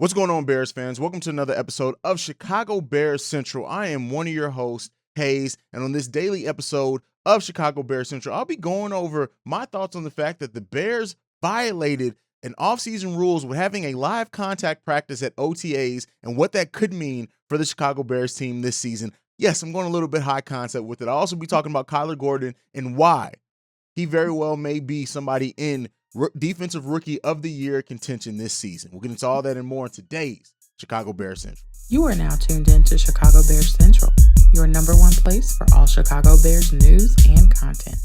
What's going on, Bears fans? Welcome to another episode of Chicago Bears Central. I am one of your hosts, Haize, and on this daily episode of Chicago Bears Central, I'll be going over my thoughts on the fact that the Bears violated an offseason rules with having a live contact practice at OTAs and what that could mean for the Chicago Bears team this season. Yes, I'm going a little bit high concept with it. I'll also be talking about Kyler Gordon and why he very well may be somebody in defensive rookie of the year contention this season. We'll get into all that and more in today's Chicago Bears Central. You are now tuned in to Chicago Bears Central, your number one place for all Chicago Bears news and content.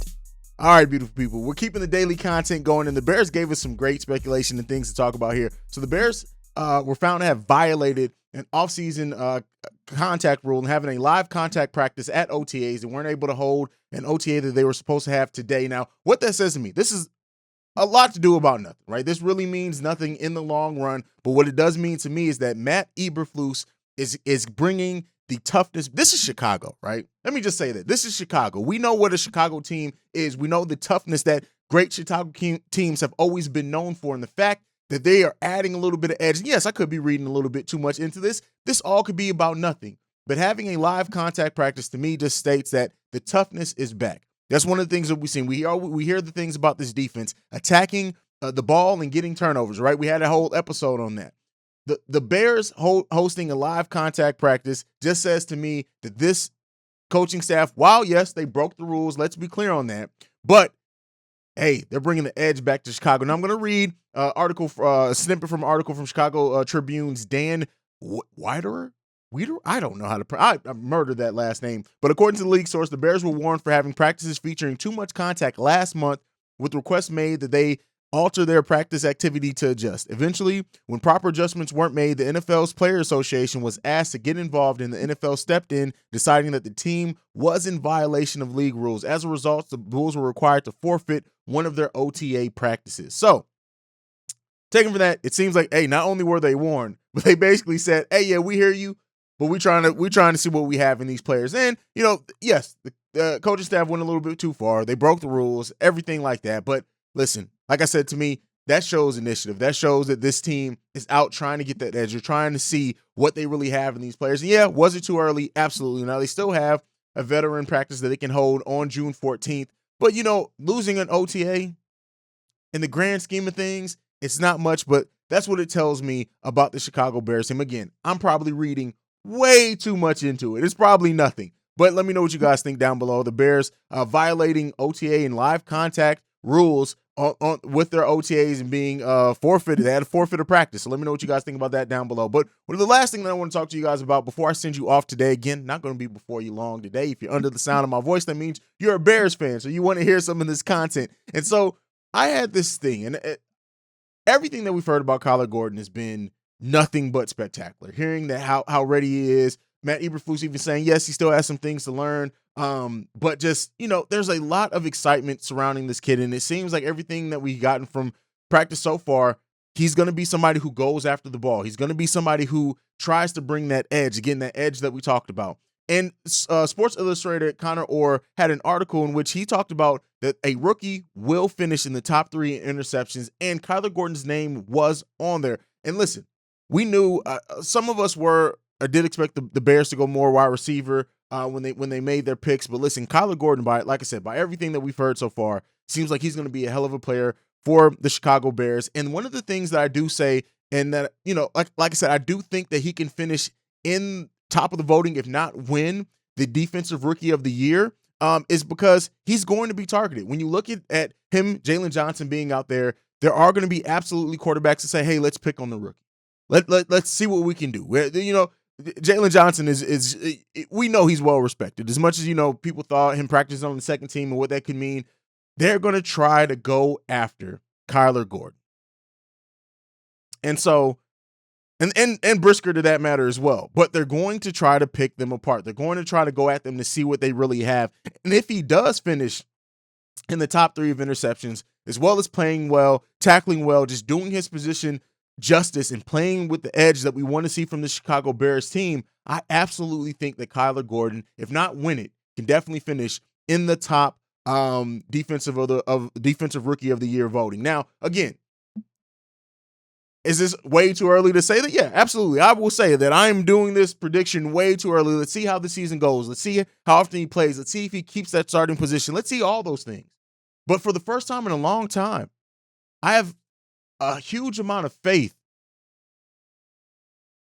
All right, beautiful people. We're keeping the daily content going, and the Bears gave us some great speculation and things to talk about here. So the Bears were found to have violated an offseason contact rule and having a live contact practice at OTAs and weren't able to hold an OTA that they were supposed to have today. Now, what that says to me, this is a lot to do about nothing, right? This really means nothing in the long run, but what it does mean to me is that Matt Eberflus is bringing the toughness. This is Chicago, right? Let me just say that. This is Chicago. We know what a Chicago team is. We know the toughness that great Chicago teams have always been known for, and the fact that they are adding a little bit of edge. Yes, I could be reading a little bit too much into this. This all could be about nothing, but having a live contact practice to me just states that the toughness is back. That's one of the things that we've seen. We hear the things about this defense attacking the ball and getting turnovers, right? We had a whole episode on that. The Bears hosting a live contact practice just says to me that this coaching staff, while yes, they broke the rules, let's be clear on that, but hey, they're bringing the edge back to Chicago. Now I'm going to read a snippet from an article from Chicago Tribune's Dan Wiederer. I don't know how to I murdered that last name. But according to the league source, the Bears were warned for having practices featuring too much contact last month, with requests made that they alter their practice activity to adjust. Eventually, when proper adjustments weren't made, the NFL's Player Association was asked to get involved, and the NFL stepped in, deciding that the team was in violation of league rules. As a result, the Bulls were required to forfeit one of their OTA practices. So, taking from that, it seems like, hey, not only were they warned, but they basically said, hey, yeah, we hear you, but we're trying to see what we have in these players. And, yes, the coaching staff went a little bit too far. They broke the rules, everything like that. But listen, like I said, to me, that shows initiative. That shows that this team is out trying to get that edge. You're trying to see what they really have in these players. And yeah, was it too early? Absolutely. Now, they still have a veteran practice that they can hold on June 14th. But, losing an OTA in the grand scheme of things, it's not much, but that's what it tells me about the Chicago Bears team. Again, I'm probably reading way too much into it. It's probably nothing. But let me know what you guys think down below. The Bears violating OTA and live contact rules with their OTAs and being forfeited. They had a forfeited practice. So let me know what you guys think about that down below. But the last thing that I want to talk to you guys about before I send you off today, again, not going to be before you long today. If you're under the sound of my voice, that means you're a Bears fan. So you want to hear some of this content. And so I had this thing, and everything that we've heard about Kyler Gordon has been nothing but spectacular. Hearing that how ready he is, Matt Eberflus even saying, yes, he still has some things to learn. But just, there's a lot of excitement surrounding this kid. And it seems like everything that we've gotten from practice so far, he's going to be somebody who goes after the ball. He's going to be somebody who tries to bring that edge, again, that edge that we talked about. And Sports Illustrated, Connor Orr, had an article in which he talked about that a rookie will finish in the top 3 in interceptions, and Kyler Gordon's name was on there. And listen, we knew some of us did expect the Bears to go more wide receiver when they made their picks. But listen, Kyler Gordon, like I said, by everything that we've heard so far, seems like he's going to be a hell of a player for the Chicago Bears. And one of the things that I do say, and that, like I said, I do think that he can finish in top of the voting, if not win the defensive rookie of the year, is because he's going to be targeted. When you look at him, Jalen Johnson being out there are going to be absolutely quarterbacks that say, hey, let's pick on the rookie. Let's see what we can do. Jalen Johnson is we know he's well respected. As much as people thought him practicing on the second team and what that could mean, they're going to try to go after Kyler Gordon. And so, and Brisker to that matter as well. But they're going to try to pick them apart. They're going to try to go at them to see what they really have. And if he does finish in the top 3 of interceptions, as well as playing well, tackling well, just doing his position justice and playing with the edge that we want to see from the Chicago Bears team, I absolutely think that Kyler Gordon, if not win it, can definitely finish in the top defensive rookie of the year voting. Now, again, Is this way too early to say that? Yeah, absolutely. I will say that I'm doing this prediction way too early. Let's see how the season goes. Let's see how often he plays. Let's see if he keeps that starting position. Let's see all those things. But for the first time in a long time, I have a huge amount of faith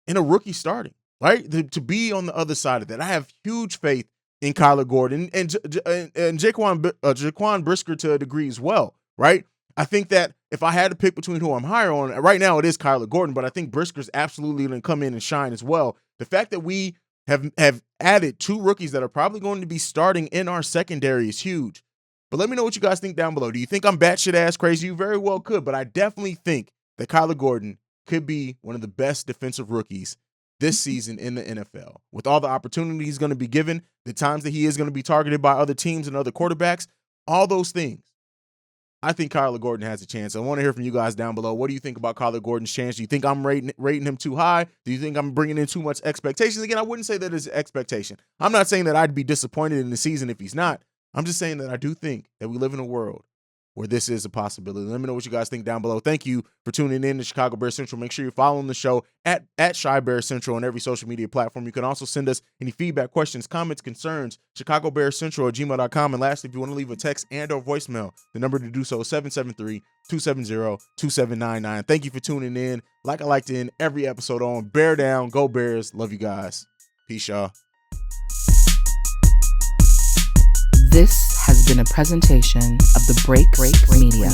in a rookie starting, right? To be on the other side of that. I have huge faith in Kyler Gordon and Jaquan Brisker to a degree as well, right? I think that if I had to pick between who I'm higher on, right now it is Kyler Gordon, but I think Brisker's absolutely going to come in and shine as well. The fact that we have added 2 rookies that are probably going to be starting in our secondary is huge. But let me know what you guys think down below. Do you think I'm batshit ass crazy? You very well could, but I definitely think that Kyler Gordon could be one of the best defensive rookies this season in the NFL. With all the opportunity he's going to be given, the times that he is going to be targeted by other teams and other quarterbacks, all those things, I think Kyler Gordon has a chance. I want to hear from you guys down below. What do you think about Kyler Gordon's chance? Do you think I'm rating him too high? Do you think I'm bringing in too much expectations? Again, I wouldn't say that it's expectation. I'm not saying that I'd be disappointed in the season if he's not. I'm just saying that I do think that we live in a world where this is a possibility. Let me know what you guys think down below. Thank you for tuning in to Chicago Bears Central. Make sure you're following the show at Chi Bears Central on every social media platform. You can also send us any feedback, questions, comments, concerns, chicagobearscentral@gmail.com. And lastly, if you want to leave a text and or voicemail, the number to do so is 773-270-2799. Thank you for tuning in. Like I like to end every episode on Bear Down, Go Bears. Love you guys. Peace, y'all. This has been a presentation of the Break Media.